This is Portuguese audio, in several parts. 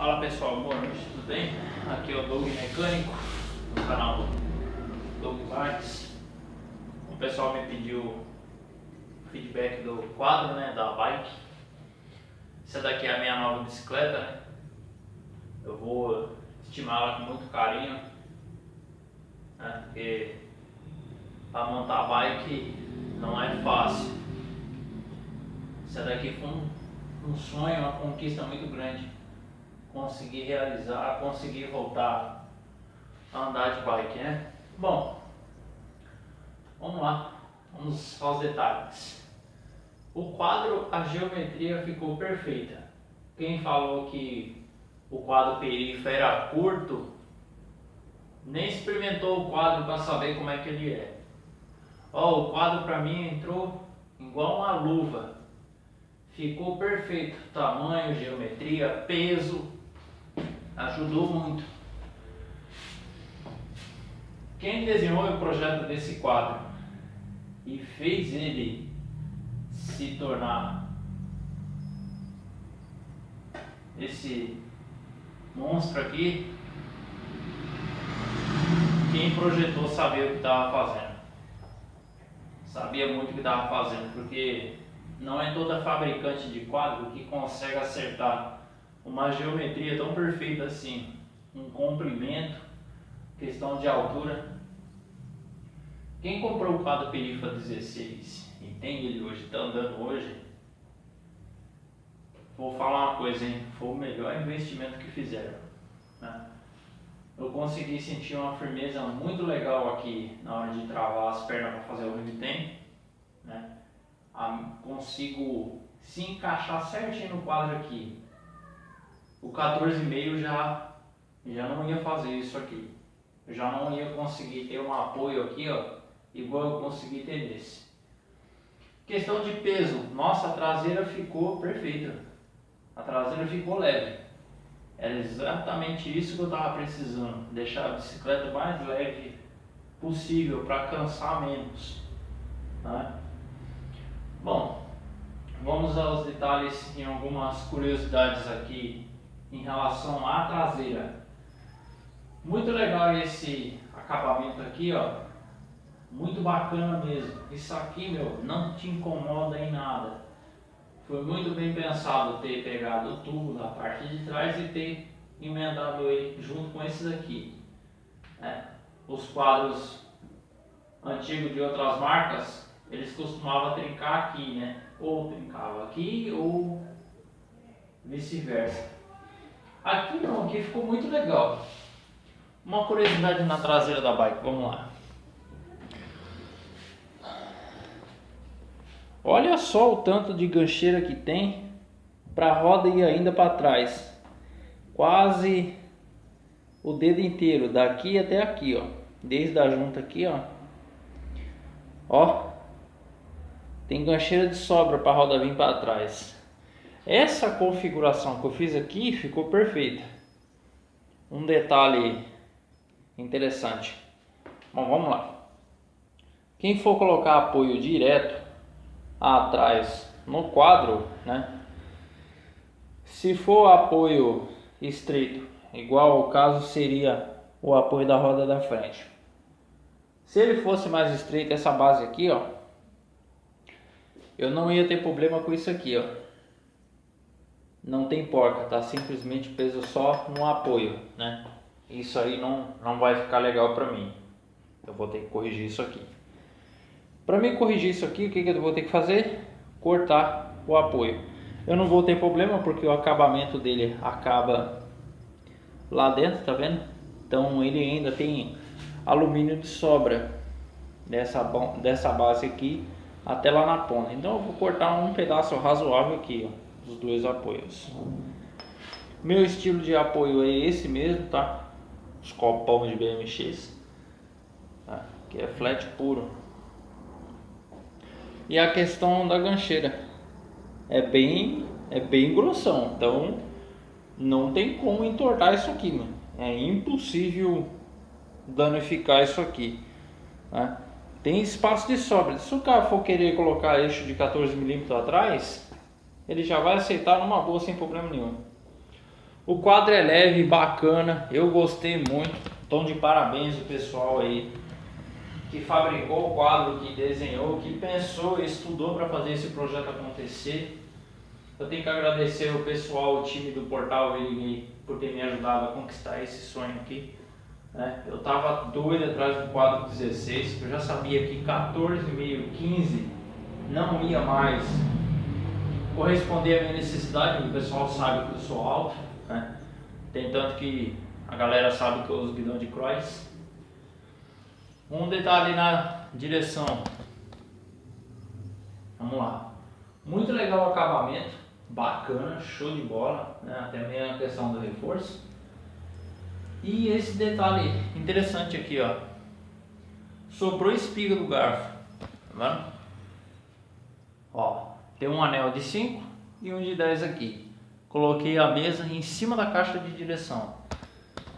Fala pessoal, boa noite, tudo bem? Aqui é o Doug Mecânico, do canal Doug Bikes. O pessoal me pediu feedback do quadro, né, da bike. Essa daqui é a minha nova bicicleta, né? Eu vou estimá-la com muito carinho, né? Porque para montar a bike não é fácil. Essa daqui foi um sonho, uma conquista muito grande. Conseguir realizar, conseguir voltar a andar de bike, né? Bom, vamos lá, vamos aos detalhes. O quadro, a geometria ficou perfeita. Quem falou que o quadro perífero era curto, nem experimentou o quadro para saber como é que ele é. Ó, o quadro para mim entrou igual uma luva. Ficou perfeito, tamanho, geometria, peso, ajudou muito. Quem desenhou o projeto desse quadro e fez ele se tornar esse monstro aqui, quem projetou sabia o que estava fazendo. Sabia muito o que estava fazendo, porque não é toda fabricante de quadro que consegue acertar uma geometria tão perfeita assim, um comprimento, questão de altura. Quem comprou o quadro Perifa 16 e tem ele hoje, está andando hoje, vou falar uma coisa, hein? Foi o melhor investimento que fizeram, né? Eu consegui sentir uma firmeza muito legal aqui na hora de travar as pernas para fazer o ring-tem, né? Consigo se encaixar certinho no quadro aqui. O 14,5 já não ia fazer isso aqui. Eu já não ia conseguir ter um apoio aqui, ó, igual eu consegui ter nesse. Questão de peso, nossa, a traseira ficou perfeita. A traseira ficou leve. Era exatamente isso que eu estava precisando. Deixar a bicicleta mais leve possível para cansar menos, né? Bom, vamos aos detalhes em algumas curiosidades aqui em relação à traseira. Muito legal esse acabamento aqui, ó. Muito bacana mesmo. Isso aqui, meu, não te incomoda em nada. Foi muito bem pensado ter pegado o tubo da parte de trás e ter emendado ele junto com esses aqui, né? Os quadros antigos de outras marcas, eles costumavam trincar aqui, né? Ou trincava aqui ou vice-versa. Aqui não, aqui ficou muito legal. Uma curiosidade na traseira da bike, vamos lá. Olha só o tanto de gancheira que tem para a roda ir ainda para trás. Quase o dedo inteiro, daqui até aqui, ó. Desde a junta aqui, ó. Ó. Tem gancheira de sobra para a roda vir para trás. Essa configuração que eu fiz aqui ficou perfeita. Um detalhe interessante. Bom, vamos lá. Quem for colocar apoio direto atrás no quadro, né? Se for apoio estreito, igual o caso seria o apoio da roda da frente. Se ele fosse mais estreito, essa base aqui, ó, eu não ia ter problema com isso aqui, ó. Não tem porca, tá? Simplesmente peso só no apoio, né? Isso aí não vai ficar legal pra mim. Eu vou ter que corrigir isso aqui. Para mim corrigir isso aqui, o que eu vou ter que fazer? Cortar o apoio. Eu não vou ter problema porque o acabamento dele acaba lá dentro, tá vendo? Então ele ainda tem alumínio de sobra dessa base aqui até lá na ponta. Então eu vou cortar um pedaço razoável aqui, ó, dos dois apoios. Meu estilo de apoio é esse mesmo, tá? Os copão de BMX, tá? Que é flat puro. E a questão da gancheira é bem grossão, então não tem como entortar isso aqui, mano. É impossível danificar isso aqui, né? Tem espaço de sobra. Se o cara for querer colocar eixo de 14 mm atrás, ele já vai aceitar numa boa sem problema nenhum. O quadro é leve, bacana, eu gostei muito. Então de parabéns o pessoal aí que fabricou o quadro, que desenhou, que pensou, estudou para fazer esse projeto acontecer. Eu tenho que agradecer o pessoal, o time do Portal Wheeling por ter me ajudado a conquistar esse sonho aqui. Eu estava doido atrás do quadro 16, eu já sabia que 14,5, 15 não ia mais corresponder à minha necessidade. O pessoal sabe que eu sou alto, né? Tem tanto que a galera sabe que eu uso guidão de cross. Um detalhe na direção, vamos lá, muito legal o acabamento, bacana, show de bola, né? Até mesmo a questão do reforço. E esse detalhe interessante aqui, ó, sobrou espiga do garfo, tá vendo? Ó, tem um anel de 5 e um de 10 aqui. Coloquei a mesa em cima da caixa de direção,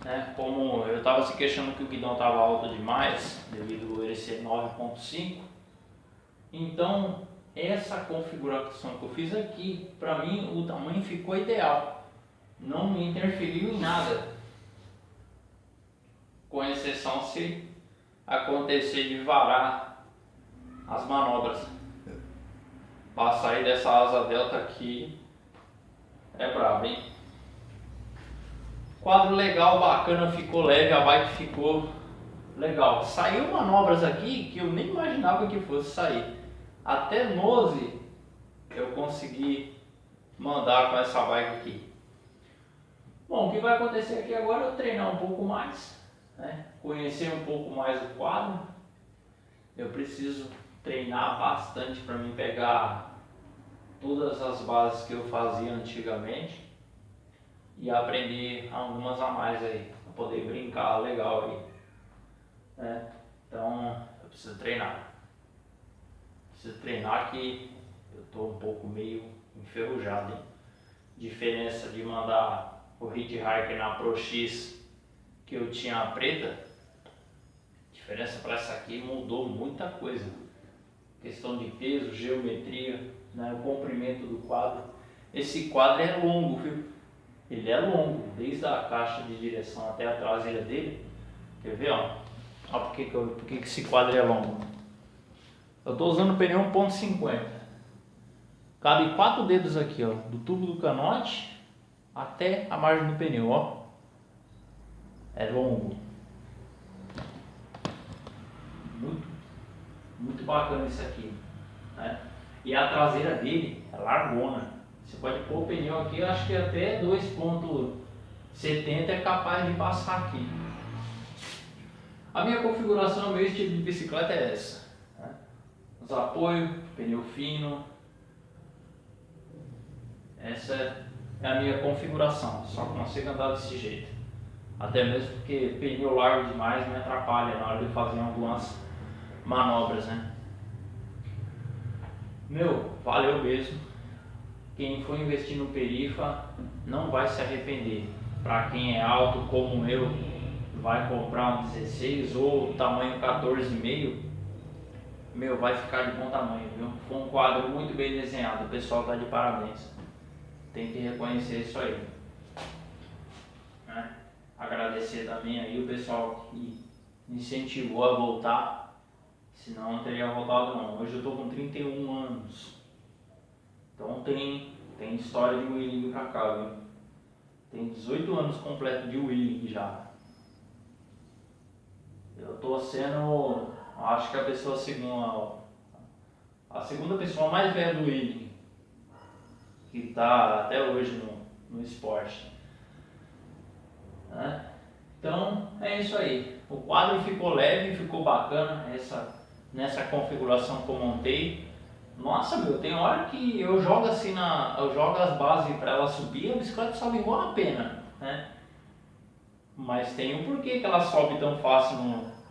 né? Como eu estava se queixando que o guidão estava alto demais, devido a ele ser 9.5, então essa configuração que eu fiz aqui, para mim o tamanho ficou ideal, não me interferiu em nada, com exceção se acontecer de varar as manobras. Para sair dessa asa delta aqui é brabo, hein? Quadro legal, bacana, ficou leve, a bike ficou legal. Saiu manobras aqui que eu nem imaginava que fosse sair. Até nose eu consegui mandar com essa bike aqui. Bom, o que vai acontecer aqui agora é eu treinar um pouco mais, né? Conhecer um pouco mais o quadro. Eu preciso treinar bastante para mim pegar todas as bases que eu fazia antigamente e aprender algumas a mais aí, para poder brincar legal aí, né? Então eu preciso treinar. Preciso treinar que eu tô um pouco meio enferrujado, hein? Diferença de mandar o Hitchhiker na Pro X que eu tinha a preta, diferença para essa aqui mudou muita coisa. Questão de peso, geometria, né? O comprimento do quadro. Esse quadro é longo, viu? Ele é longo, desde a caixa de direção até a traseira dele. Quer ver, ó? Olha por que esse quadro é longo. Eu estou usando o pneu 1.50. Cabe 4 dedos aqui, ó, do tubo do canote até a margem do pneu, ó. É longo. Muito bacana isso aqui, né? E a traseira dele é largona. Você pode pôr o pneu aqui, eu acho que até 2.70 é capaz de passar aqui. A minha configuração, meu estilo de bicicleta é essa, né? Os apoios, pneu fino. Essa é a minha configuração, só consigo andar desse jeito. Até mesmo porque pneu largo demais me atrapalha na hora de fazer algumas manobras, né? Meu, valeu mesmo. Quem for investir no Perifa não vai se arrepender. Para quem é alto como eu, vai comprar um 16 ou tamanho 14,5, meu, vai ficar de bom tamanho, viu? Foi um quadro muito bem desenhado, o pessoal tá de parabéns. Tem que reconhecer isso aí, né? Agradecer também aí o pessoal que me incentivou a voltar, senão eu não teria voltado não. Hoje eu tô com 31 anos, então tem história de wheeling pra cá, viu? Tem 18 anos completo de wheeling já. Eu tô sendo, acho que a segunda pessoa mais velha do wheeling que tá até hoje no esporte, né? Então é isso aí. O quadro ficou leve, ficou bacana nessa configuração que eu montei. Nossa, meu, tem hora que eu jogo assim eu jogo as bases para ela subir, a bicicleta sobe igual a pena, né? Mas tem um porquê que ela sobe tão fácil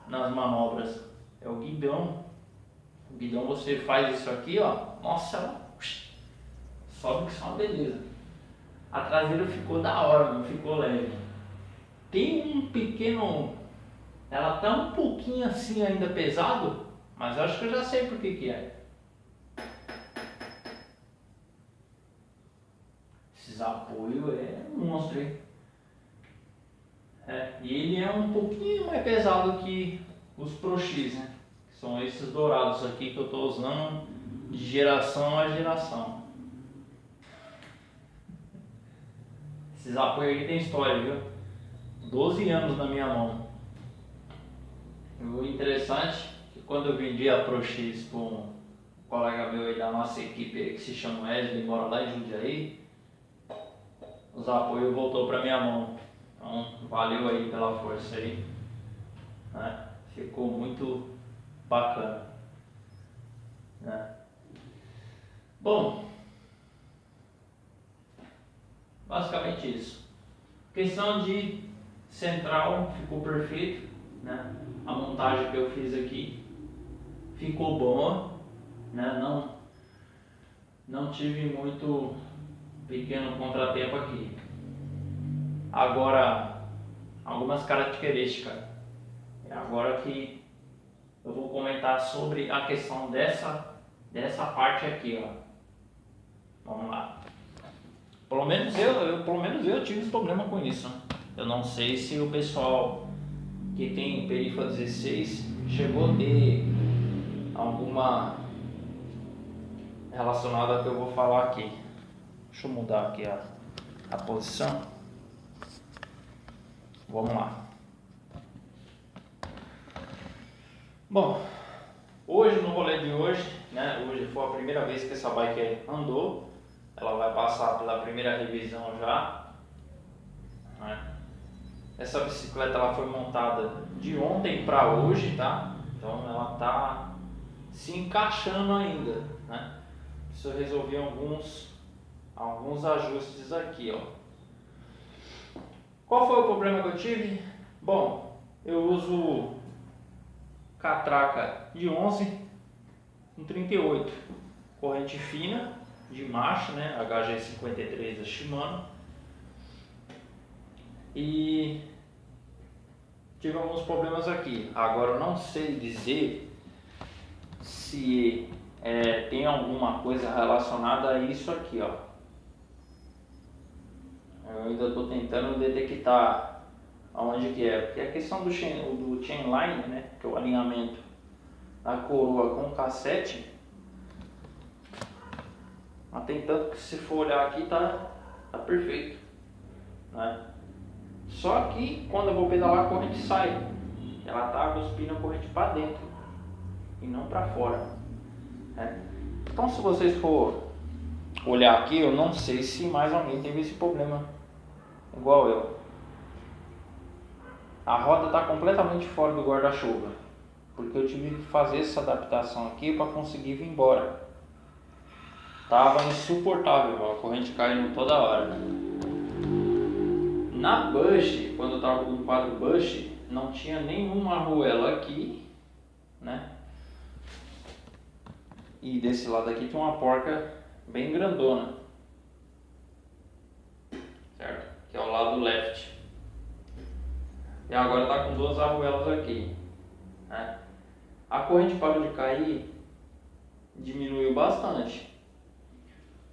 nas manobras. É o guidão. O guidão, você faz isso aqui, ó. Nossa, ela sobe que só uma beleza. A traseira ficou da hora, não ficou leve. Tem um pequeno... Ela tá um pouquinho assim ainda pesado, mas eu acho que eu já sei por que é. Esses apoios um monstro aí. E ele é um pouquinho mais pesado que os Pro X, né? Que são esses dourados aqui que eu estou usando de geração a geração. Esses apoios aqui tem história, viu? 12 anos na minha mão. E o interessante é que quando eu vendi a Pro X para um colega meu aí da nossa equipe aí, que se chama Wesley, mora lá em Jundiaí, os apoios voltou para minha mão. Então valeu aí pela força aí, né? Ficou muito bacana, né? Bom, basicamente isso. Questão de central ficou perfeito, né? A montagem que eu fiz aqui ficou boa, né? Não tive muito pequeno contratempo aqui. Agora, algumas características. É agora que eu vou comentar sobre a questão dessa parte aqui, ó. Vamos lá. Pelo menos eu tive problema com isso, né? Eu não sei se o pessoal que tem Perifa 16 chegou a ter alguma relacionada ao que eu vou falar aqui. Deixa eu mudar aqui a posição. Vamos lá. Bom, hoje no rolê de hoje, né? Hoje foi a primeira vez que essa bike andou. Ela vai passar pela primeira revisão já, né? Essa bicicleta ela foi montada de ontem para hoje, tá? Então ela tá se encaixando ainda, né? Preciso resolver alguns ajustes aqui, ó. Qual foi o problema que eu tive? Bom, eu uso catraca de 11 com 38, corrente fina de marcha, né? HG53 da Shimano. E tive alguns problemas aqui. Agora eu não sei dizer se tem alguma coisa relacionada a isso aqui, ó. Eu ainda estou tentando detectar aonde que é, porque a questão do chainline, né, que é o alinhamento da coroa com o cassete, mas tem tanto que se for olhar aqui tá perfeito, né? Só que quando eu vou pedalar a corrente sai, ela tá cuspindo a corrente para dentro e não para fora, né? Então se vocês for olhar aqui, eu não sei se mais alguém teve esse problema igual eu. A roda está completamente fora do guarda-chuva, porque eu tive que fazer essa adaptação aqui para conseguir vir embora. Tava insuportável, a corrente caindo toda hora. Na bush, quando eu tava com o quadro bush, não tinha nenhuma arruela aqui, né? E desse lado aqui tinha uma porca bem grandona, certo? Que é o lado left. E agora tá com duas arruelas aqui, né? A corrente parou de cair, diminuiu bastante.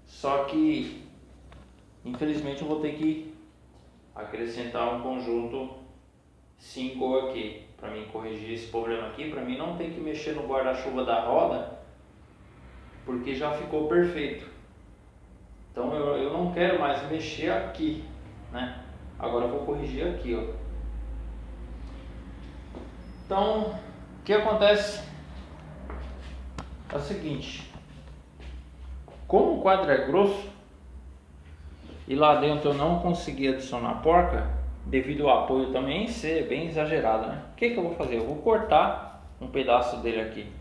Só que, infelizmente, eu vou ter que acrescentar um conjunto 5 aqui para mim corrigir esse problema aqui, para mim não ter que mexer no guarda-chuva da roda, porque já ficou perfeito. Então eu não quero mais mexer aqui, né? Agora eu vou corrigir aqui, ó. Então, o que acontece é o seguinte: como o quadro é grosso e lá dentro eu não consegui adicionar porca, devido ao apoio também ser bem exagerado, né? O que eu vou fazer? Eu vou cortar um pedaço dele aqui,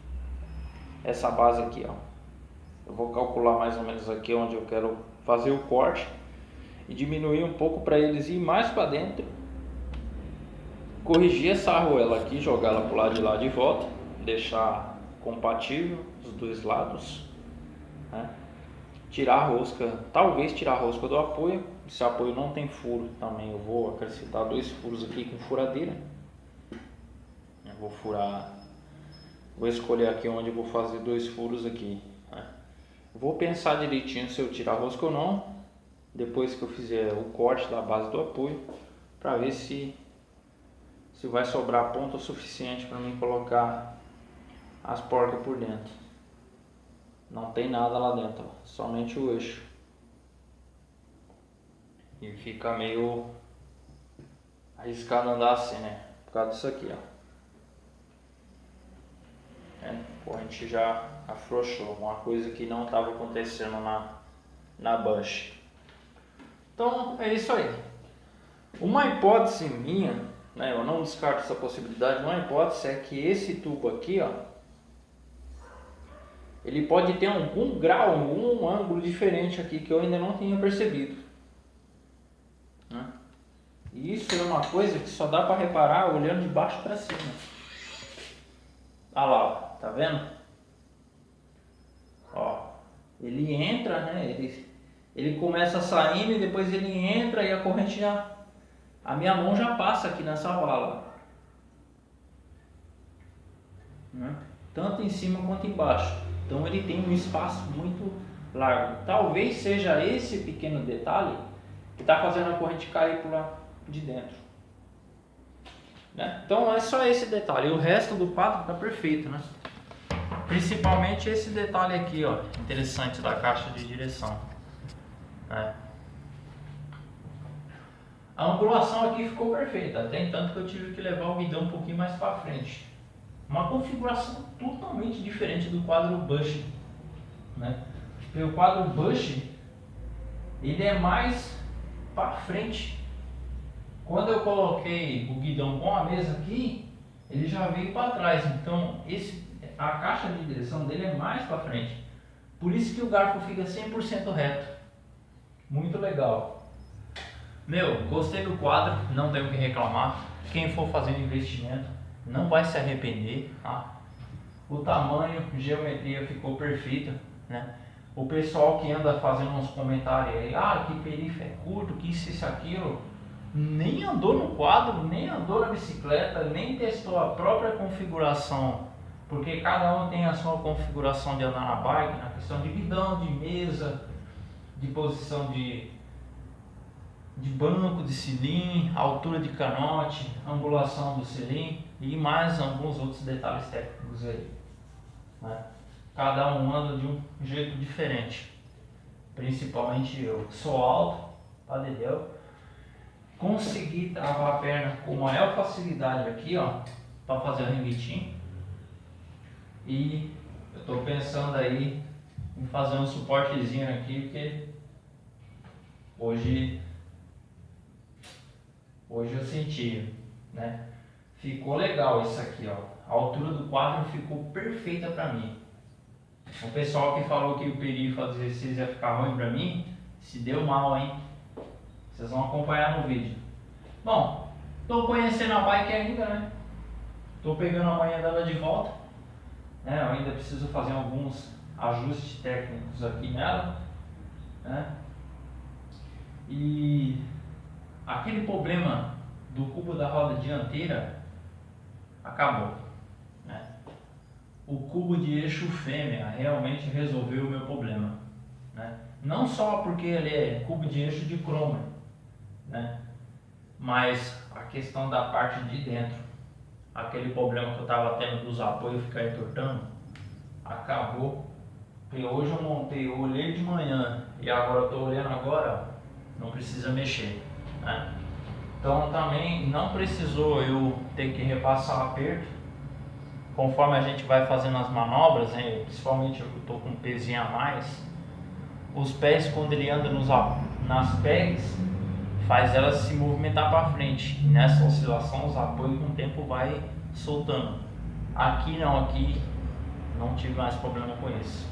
essa base aqui, ó. Eu vou calcular mais ou menos aqui onde eu quero fazer o corte e diminuir um pouco para eles ir mais para dentro, corrigir essa arruela aqui, jogar ela para o lado de lá de volta, deixar compatível os dois lados, né? Tirar a rosca, talvez tirar a rosca do apoio. Se o apoio não tem furo também, eu vou acrescentar 2 furos aqui com furadeira. Eu vou furar, vou escolher aqui onde eu vou fazer 2 furos aqui, né? Vou pensar direitinho se eu tirar a rosca ou não, depois que eu fizer o corte da base do apoio, para ver se vai sobrar ponto o suficiente para mim colocar as porcas por dentro. Não tem nada lá dentro, ó, somente o eixo. E fica meio arriscado andar assim, né? Por causa disso aqui, ó. A corrente já afrouxou, uma coisa que não estava acontecendo na bush. Então é isso aí. Uma hipótese minha, né, eu não descarto essa possibilidade, uma hipótese é que esse tubo aqui, ó, ele pode ter algum grau, algum ângulo diferente aqui que eu ainda não tinha percebido, né? E isso é uma coisa que só dá para reparar olhando de baixo para cima. Olha lá, ó, tá vendo? Ó, ele entra, né? Ele começa saindo e depois ele entra e a corrente já... A minha mão já passa aqui nessa vala, né? Tanto em cima quanto embaixo. Então ele tem um espaço muito largo. Talvez seja esse pequeno detalhe que está fazendo a corrente cair por lá de dentro, né? Então é só esse detalhe. O resto do quadro está perfeito, né? Principalmente esse detalhe aqui, ó, interessante, da caixa de direção, né? A angulação aqui ficou perfeita, até tanto que eu tive que levar o guidão um pouquinho mais para frente. Uma configuração totalmente diferente do quadro bush, né? Porque o quadro bush, ele é mais para frente. Quando eu coloquei o guidão com a mesa aqui, ele já veio para trás. Então a caixa de direção dele é mais para frente. Por isso que o garfo fica 100% reto. Muito legal. Meu, gostei do quadro, não tenho o que reclamar. Quem for fazendo investimento não vai se arrepender, tá? O tamanho, geometria ficou perfeita, né? O pessoal que anda fazendo uns comentários aí, ah, que perife é curto, que isso, aquilo, nem andou no quadro, nem andou na bicicleta, nem testou a própria configuração, porque cada um tem a sua configuração de andar na bike, na questão de guidão, de mesa, de posição de banco, de cilim, altura de canote, angulação do cilim e mais alguns outros detalhes técnicos aí, né? Cada um anda de um jeito diferente, principalmente eu, que sou alto, tá, dedéu, consegui travar a perna com maior facilidade aqui, ó, para fazer o ringuitinho, e eu tô pensando aí em fazer um suportezinho aqui, porque hoje eu senti, né? Ficou legal isso aqui, ó. A altura do quadro ficou perfeita para mim. O pessoal que falou que o perifa 16 ia ficar ruim para mim, se deu mal, hein? Vocês vão acompanhar no vídeo. Bom, tô conhecendo a bike ainda, né? Tô pegando a manha dela de volta, né? Eu ainda preciso fazer alguns ajustes técnicos aqui nela, né? E aquele problema do cubo da roda dianteira acabou, né? O cubo de eixo fêmea realmente resolveu o meu problema, né? Não só porque ele é cubo de eixo de cromo, né? Mas a questão da parte de dentro, aquele problema que eu estava tendo dos apoios ficar entortando, acabou. Porque hoje eu montei, eu olhei de manhã e agora eu estou olhando agora, não precisa mexer, né? Então também não precisou eu ter que repassar o aperto. Conforme a gente vai fazendo as manobras, né, principalmente eu estou com um pezinho a mais, os pés, quando ele anda nas pegs, faz ela se movimentar para frente. E nessa oscilação os apoios com o tempo vai soltando. Aqui não tive mais problema com isso.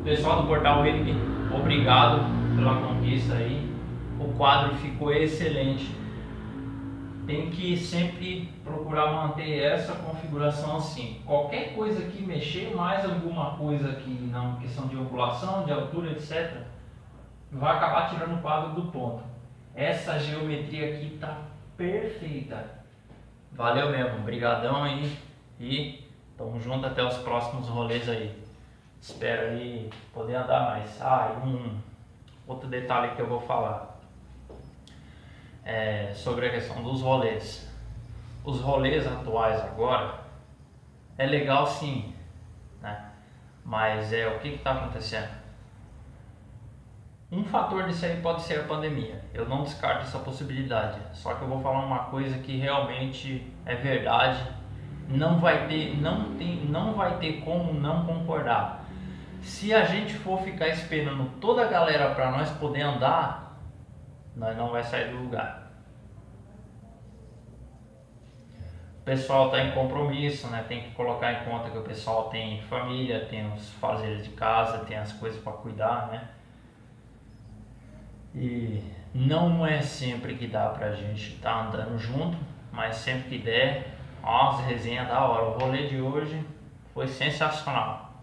Pessoal do Portal Rig, obrigado pela conquista aí. O quadro ficou excelente. Tem que sempre procurar manter essa configuração assim. Qualquer coisa que mexer, mais alguma coisa aqui na questão de angulação, de altura, etc., vai acabar tirando o quadro do ponto. Essa geometria aqui está perfeita. Valeu mesmo, brigadão aí e tamo junto até os próximos rolês aí. espero aí poder andar mais. Outro detalhe que eu vou falar é sobre a questão dos rolês. Os rolês atuais agora é legal sim, né? Mas o que está acontecendo? Um fator disso aí pode ser a pandemia. Eu não descarto essa possibilidade. Só que eu vou falar uma coisa que realmente é verdade. Não vai ter como não concordar. Se a gente for ficar esperando toda a galera para nós poder andar, nós não vai sair do lugar. O pessoal está em compromisso, né? Tem que colocar em conta que o pessoal tem família, tem os fazeres de casa, tem as coisas para cuidar, né? E não é sempre que dá pra gente estar andando junto, mas sempre que der, as resenhas da hora. O rolê de hoje foi sensacional.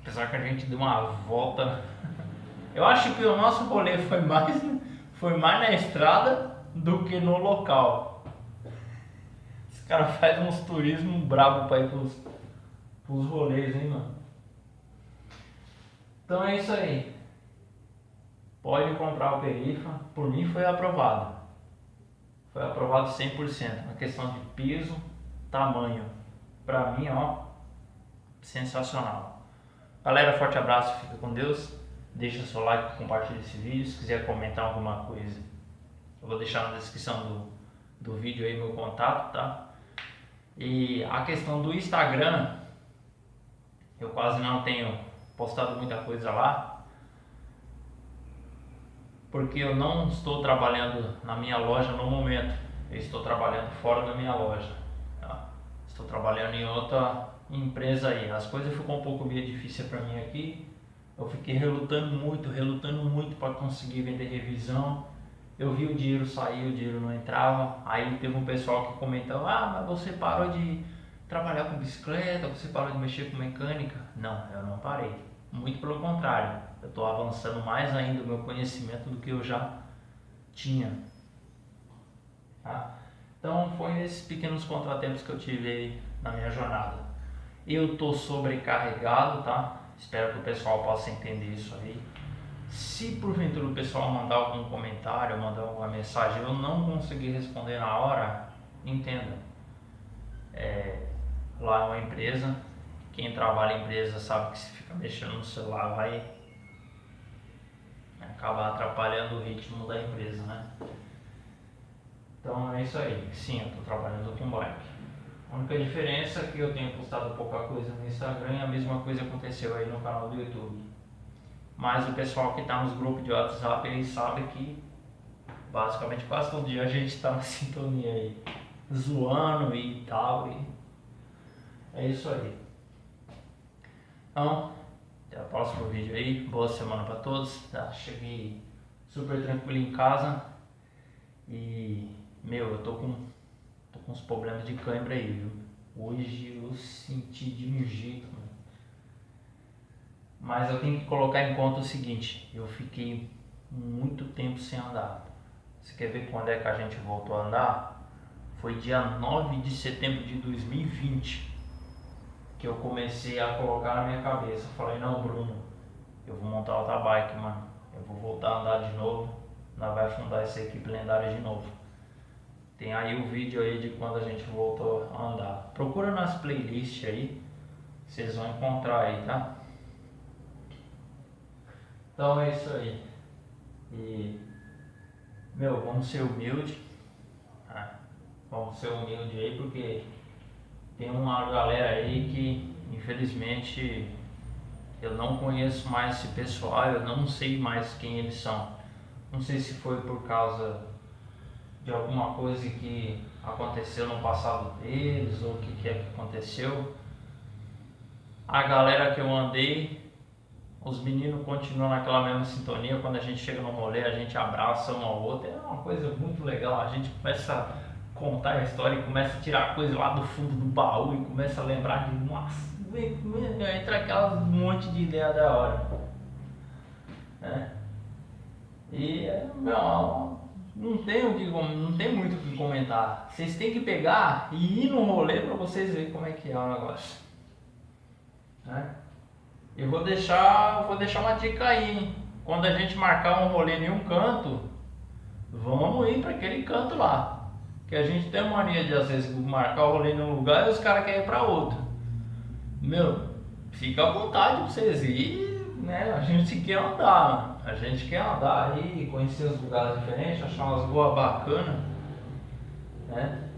Apesar que a gente deu uma volta. Eu acho que o nosso rolê foi mais na estrada do que no local. Esse cara faz uns turismo brabo pra ir pros rolês, hein, mano? Então é isso aí. Pode comprar o Perifa, por mim foi aprovado. Foi aprovado 100%. Na questão de piso, tamanho, pra mim, ó, sensacional. Galera, forte abraço, fica com Deus. Deixa seu like, compartilha esse vídeo. Se quiser comentar alguma coisa, eu vou deixar na descrição do vídeo aí meu contato, tá? E a questão do Instagram, eu quase não tenho postado muita coisa lá, porque eu não estou trabalhando na minha loja no momento. Eu estou trabalhando fora da minha loja, tá? Estou trabalhando em outra empresa aí. As coisas ficou um pouco meio difícil para mim aqui. Eu fiquei relutando muito para conseguir vender revisão. Eu vi o dinheiro sair, o dinheiro não entrava. Aí teve um pessoal que comentou: mas você parou de trabalhar com bicicleta, você parou de mexer com mecânica. Não, eu não parei. Muito pelo contrário, eu estou avançando mais ainda o meu conhecimento do que eu já tinha. Tá? Então foi esses pequenos contratempos que eu tive aí na minha jornada. Eu estou sobrecarregado, tá? Espero que o pessoal possa entender isso aí. Se porventura o pessoal mandar algum comentário, mandar alguma mensagem, eu não conseguir responder na hora, entenda. Lá é uma empresa. Quem trabalha em empresa sabe que se fica mexendo no celular vai acabar atrapalhando o ritmo da empresa, né? Então é isso aí. Sim, eu estou trabalhando com bike. A única diferença é que eu tenho postado pouca coisa no Instagram e a mesma coisa aconteceu aí no canal do YouTube. Mas o pessoal que está nos grupos de WhatsApp, eles sabem que basicamente quase todo dia a gente está na sintonia aí, zoando e tal. E é isso aí. Então, até o próximo vídeo aí. Boa semana para todos. Cheguei super tranquilo em casa. E, eu tô com uns problemas de cãibra aí, viu? Hoje eu senti de um jeito, mano. Mas eu tenho que colocar em conta o seguinte: eu fiquei muito tempo sem andar. Você quer ver quando é que a gente voltou a andar? Foi dia 9 de setembro de 2020 que eu comecei a colocar na minha cabeça. Eu falei: não, Bruno, eu vou montar outra bike, mano. Eu vou voltar a andar de novo. Nós vai fundar essa equipe lendária de novo. Tem aí o vídeo aí de quando a gente voltou a andar. Procura nas playlists aí, vocês vão encontrar aí, tá? Então é isso aí. E, vamos ser humilde. Vamos ser humilde aí, porque tem uma galera aí que, infelizmente, eu não conheço mais esse pessoal, eu não sei mais quem eles são. Não sei se foi por causa de alguma coisa que aconteceu no passado deles, ou o que é que aconteceu. A galera que eu andei, os meninos continuam naquela mesma sintonia. Quando a gente chega no rolê, a gente abraça um ao outro. É uma coisa muito legal. A gente começa a contar a história e começa a tirar coisa lá do fundo do baú e começa a lembrar de, nossa, entra aquela monte de ideia da hora. E, não tem muito o que comentar. Vocês têm que pegar e ir no rolê pra vocês verem como é que é o negócio. E vou deixar uma dica aí, hein? Quando a gente marcar um rolê em um canto, vamos ir para aquele canto lá. Que a gente tem mania de às vezes marcar o rolê em um lugar e os caras querem ir para outro. Meu, fica à vontade pra vocês irem, né? A gente quer andar, mano. A gente quer andar aí, conhecer os lugares diferentes, achar umas boas bacanas, né?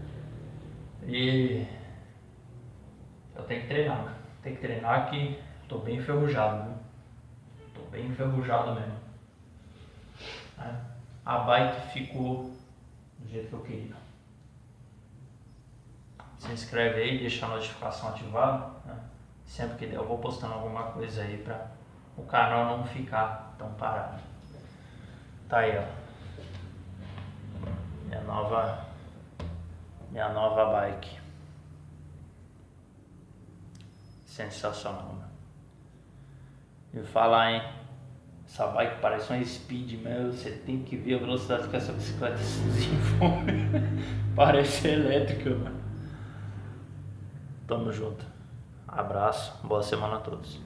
E eu tenho que treinar, mano. Tem que treinar que tô bem enferrujado, viu? Tô bem enferrujado mesmo. Né? A bike ficou do jeito que eu queria. Se inscreve aí, deixa a notificação ativada, né? Sempre que der eu vou postando alguma coisa aí pra o canal não ficar tão parado. Tá aí, ó. Minha nova bike. Sensacional, mano. E falar, hein? Essa bike parece uma Speed, meu. Você tem que ver a velocidade que essa bicicleta se desenvolve. Parece elétrica, mano. Tamo junto. Abraço, boa semana a todos.